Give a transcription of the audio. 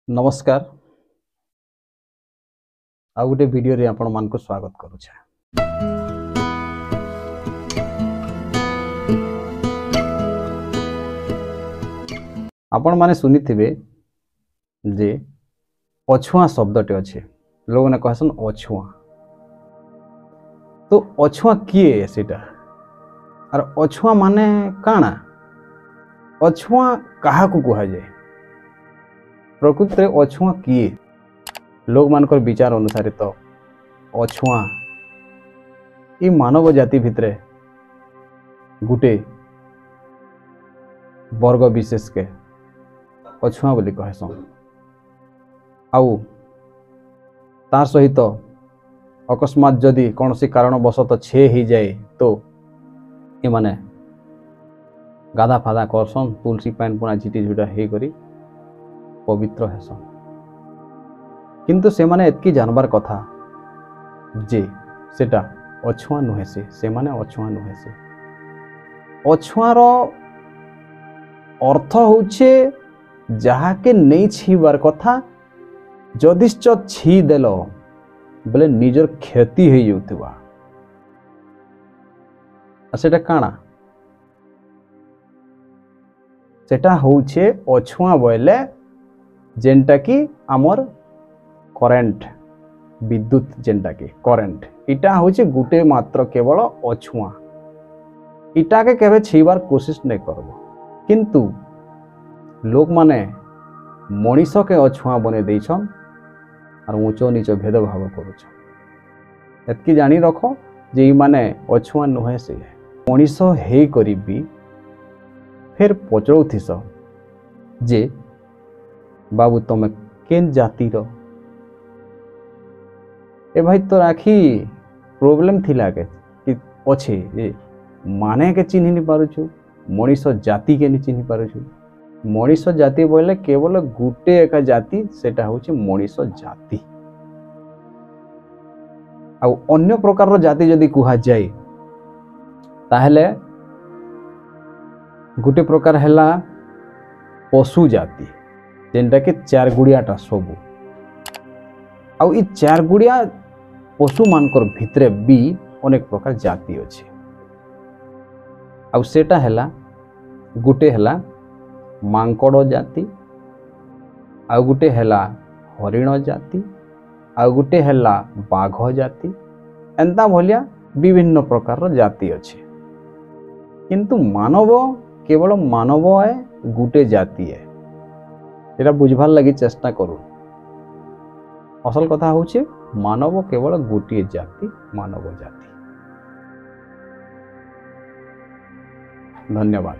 नमस्कार आ गोटे वीडियो रे आपण मान को स्वागत करूछे। आपण माने सुनिथिबे जे अछुआ शब्दटे अच्छे लोग ने कहसन अछुआ। तो अछुआ किए सेटा और अछुआ माने काना अछुआ कहा को कहा जाए प्रकृत रे अछुआ किए लोग मानकर विचार अनुसार तो अछुआ ये मानव जाति भितरे गुटे वर्ग विशेष के अछुआ बोली कहसन। आउ तार सहित अकस्मात जदि कौन सी कारणवशत छे ही जाए तो ये माने गाधा फादा करसन तुलसी पान पुना झिटी झुटा हे करी पवित्र हेसन। किंतु से माने एतकी जानबार कथा जे सेटा अछुआ नुहे से माने अछुआ नुहे से अछुआर अर्थ होचे जहा के नहीं छीबार कथा जदिश्च छी देल बोले निजर क्षति हो जाउथिबा सेटा काना सेटा होचे अछुआ बोले जेनटा की आमर करेंट विद्युत जेनटा की करेंट इटा होचे गुटे मात्र केवल अछुआ इटा के केबे छीबार कोशिश नहीं करबो। किंतु लोक माने मनीष के अछुआ बने देछन और ऊंचो नीचो भेदभाव करूछ। एतकी जानी रखो जे ई माने अछुआ नुहे से मनीष हे करीबी फिर पचरौथिस जे बाबू तमे केन जाति रो ए भाई तो राखी प्रॉब्लम थिला के कि अच्छे ए माने के चिन्ह नहीं पारुछु मनीष जाति के नहीं चिन्ह पारुछु। मनीष जाति बोले केवल गुटे एक जाति सेटा होछि मनीष जाति। आ अन्य प्रकार रो जाति जदि कुहा जाए ताहले गुटे प्रकार हैला पशु जाति जेनटा के चार गुड़ियाटा सबू आउ ई चार गुड़िया पशु मानकर भितरे भी अनेक प्रकार जाति अच्छे। आउ सेटा हैला गुटे हैला मांकड़ जाति आउ गुटे हैला हरिण जाति आउ गुटे हैला बाघ जाति एंता भलिया विभिन्न प्रकार जाति अच्छे। किंतु मानव केवल मानव है गुटे जाति है एटा बुझबार लगी चेष्टा करू। असल कथा होचे मानव केवल गोटे जाति मानव जाति। धन्यवाद।